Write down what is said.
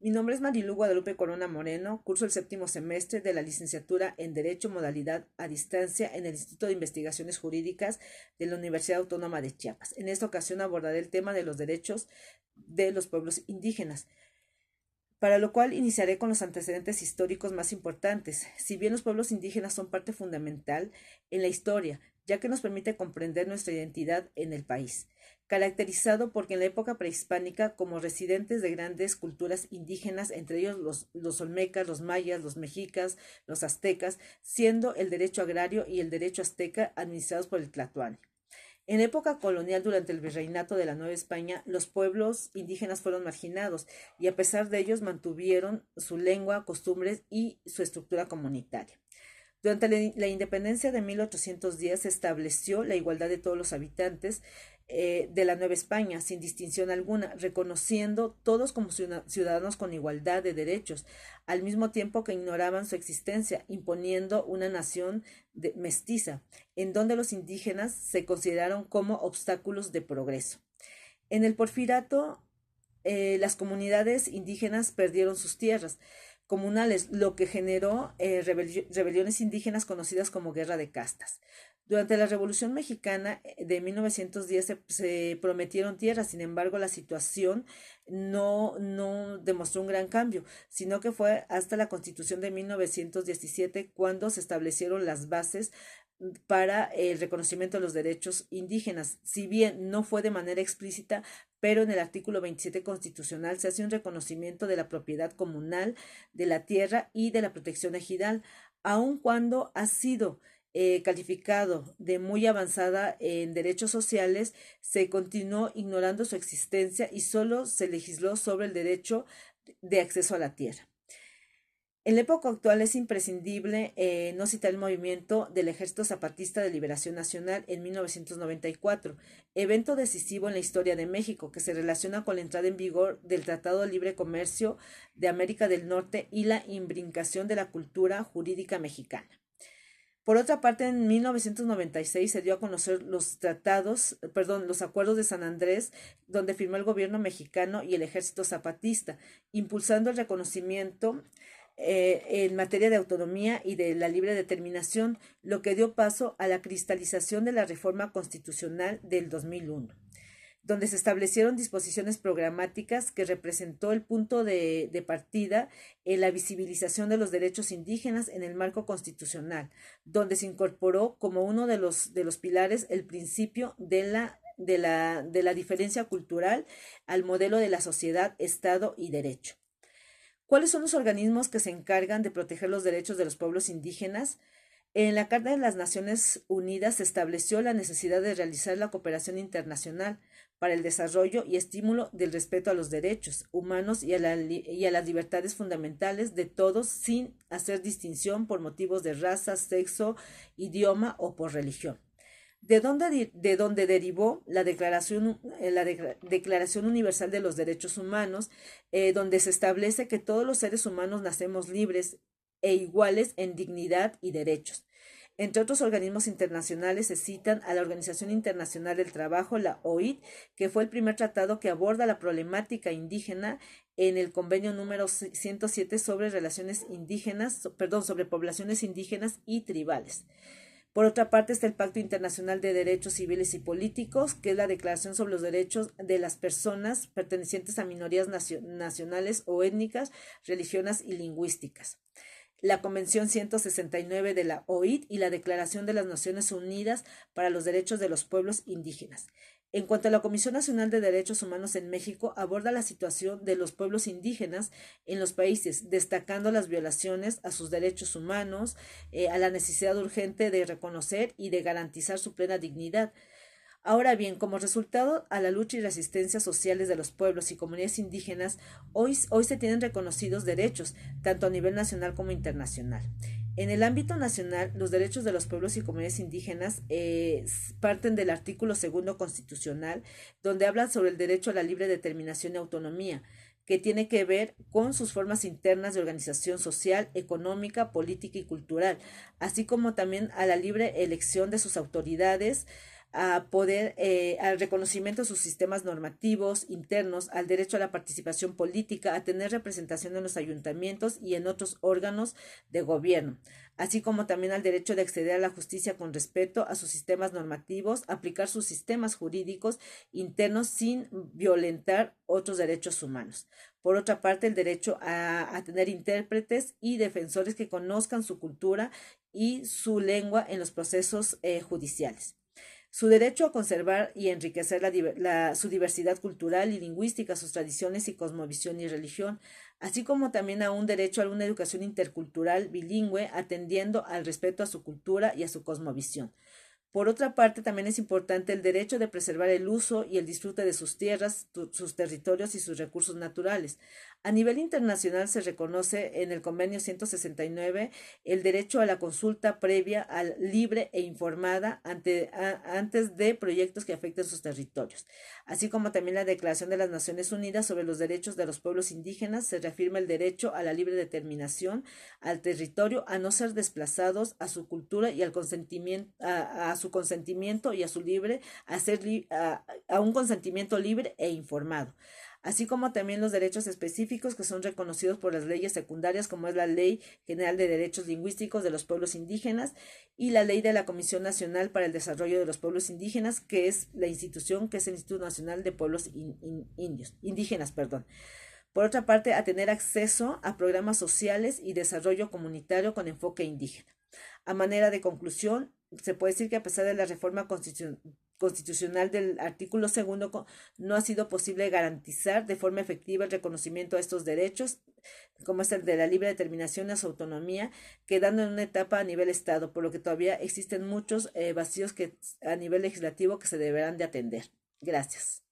Mi nombre es Marilu Guadalupe Corona Moreno, curso el séptimo semestre de la licenciatura en Derecho modalidad a distancia en el Instituto de Investigaciones Jurídicas de la Universidad Autónoma de Chiapas. En esta ocasión abordaré el tema de los derechos de los pueblos indígenas, para lo cual iniciaré con los antecedentes históricos más importantes. Si bien los pueblos indígenas son parte fundamental en la historia, ya que nos permite comprender nuestra identidad en el país, caracterizado porque en la época prehispánica como residentes de grandes culturas indígenas, entre ellos los olmecas, los mayas, los mexicas, los aztecas, siendo el derecho agrario y el derecho azteca administrados por el Tlatoani. En época colonial, durante el virreinato de la Nueva España, los pueblos indígenas fueron marginados y a pesar de ellos mantuvieron su lengua, costumbres y su estructura comunitaria. Durante la independencia de 1810 se estableció la igualdad de todos los habitantes de la Nueva España, sin distinción alguna, reconociendo todos como ciudadanos con igualdad de derechos, al mismo tiempo que ignoraban su existencia, imponiendo una nación mestiza, en donde los indígenas se consideraron como obstáculos de progreso. En el Porfiriato, las comunidades indígenas perdieron sus tierras comunales, lo que generó rebeliones indígenas conocidas como Guerra de Castas. Durante la Revolución Mexicana de 1910 se prometieron tierras, sin embargo la situación no demostró un gran cambio, sino que fue hasta la Constitución de 1917 cuando se establecieron las bases para el reconocimiento de los derechos indígenas. Si bien no fue de manera explícita, pero en el artículo 27 constitucional se hace un reconocimiento de la propiedad comunal de la tierra y de la protección ejidal, aun cuando ha sido calificado de muy avanzada en derechos sociales, se continuó ignorando su existencia y solo se legisló sobre el derecho de acceso a la tierra. En la época actual es imprescindible no citar el movimiento del Ejército Zapatista de Liberación Nacional en 1994, evento decisivo en la historia de México que se relaciona con la entrada en vigor del Tratado de Libre Comercio de América del Norte y la imbricación de la cultura jurídica mexicana. Por otra parte, en 1996 se dio a conocer los acuerdos de San Andrés, donde firmó el gobierno mexicano y el Ejército Zapatista, impulsando el reconocimiento en materia de autonomía y de la libre determinación, lo que dio paso a la cristalización de la reforma constitucional del 2001, donde se establecieron disposiciones programáticas que representó el punto de partida en la visibilización de los derechos indígenas en el marco constitucional, donde se incorporó como uno de los pilares el principio de la diferencia cultural al modelo de la sociedad, Estado y Derecho. ¿Cuáles son los organismos que se encargan de proteger los derechos de los pueblos indígenas? En la Carta de las Naciones Unidas se estableció la necesidad de realizar la cooperación internacional para el desarrollo y estímulo del respeto a los derechos humanos y a las libertades fundamentales de todos sin hacer distinción por motivos de raza, sexo, idioma o por religión. ¿De dónde derivó la Declaración Universal de los Derechos Humanos, donde se establece que todos los seres humanos nacemos libres e iguales en dignidad y derechos? Entre otros organismos internacionales se citan a la Organización Internacional del Trabajo, la OIT, que fue el primer tratado que aborda la problemática indígena en el convenio número 107 sobre sobre poblaciones indígenas y tribales. Por otra parte está el Pacto Internacional de Derechos Civiles y Políticos, que es la Declaración sobre los Derechos de las Personas pertenecientes a minorías nacionales o étnicas, religiosas y lingüísticas. La Convención 169 de la OIT y la Declaración de las Naciones Unidas para los Derechos de los Pueblos Indígenas. En cuanto a la Comisión Nacional de Derechos Humanos en México, aborda la situación de los pueblos indígenas en los países, destacando las violaciones a sus derechos humanos, a la necesidad urgente de reconocer y de garantizar su plena dignidad. Ahora bien, como resultado a la lucha y resistencia sociales de los pueblos y comunidades indígenas, hoy se tienen reconocidos derechos, tanto a nivel nacional como internacional. En el ámbito nacional, los derechos de los pueblos y comunidades indígenas parten del artículo segundo constitucional, donde habla sobre el derecho a la libre determinación y autonomía, que tiene que ver con sus formas internas de organización social, económica, política y cultural, así como también a la libre elección de sus autoridades, a poder, al reconocimiento de sus sistemas normativos internos, al derecho a la participación política, a tener representación en los ayuntamientos y en otros órganos de gobierno, así como también al derecho de acceder a la justicia con respeto a sus sistemas normativos, aplicar sus sistemas jurídicos internos sin violentar otros derechos humanos. Por otra parte, el derecho a tener intérpretes y defensores que conozcan su cultura y su lengua en los procesos judiciales. Su derecho a conservar y enriquecer su diversidad cultural y lingüística, sus tradiciones y cosmovisión y religión, así como también a un derecho a una educación intercultural bilingüe, atendiendo al respeto a su cultura y a su cosmovisión. Por otra parte, también es importante el derecho de preservar el uso y el disfrute de sus tierras, sus territorios y sus recursos naturales. A nivel internacional se reconoce en el Convenio 169 el derecho a la consulta previa, libre e informada antes de proyectos que afecten sus territorios, así como también la Declaración de las Naciones Unidas sobre los Derechos de los Pueblos Indígenas. Se reafirma el derecho a la libre determinación, al territorio, a no ser desplazados, a su cultura y al consentimiento, a su consentimiento y a su libre, a un consentimiento libre e informado, así como también los derechos específicos que son reconocidos por las leyes secundarias, como es la Ley General de Derechos Lingüísticos de los Pueblos Indígenas y la Ley de la Comisión Nacional para el Desarrollo de los Pueblos Indígenas, que es la institución, que es el Instituto Nacional de Pueblos Indígenas, perdón. Por otra parte, a tener acceso a programas sociales y desarrollo comunitario con enfoque indígena. A manera de conclusión, se puede decir que a pesar de la reforma constitucional del artículo segundo, no ha sido posible garantizar de forma efectiva el reconocimiento a estos derechos, como es el de la libre determinación y su autonomía, quedando en una etapa a nivel Estado, por lo que todavía existen muchos vacíos a nivel legislativo que se deberán de atender. Gracias.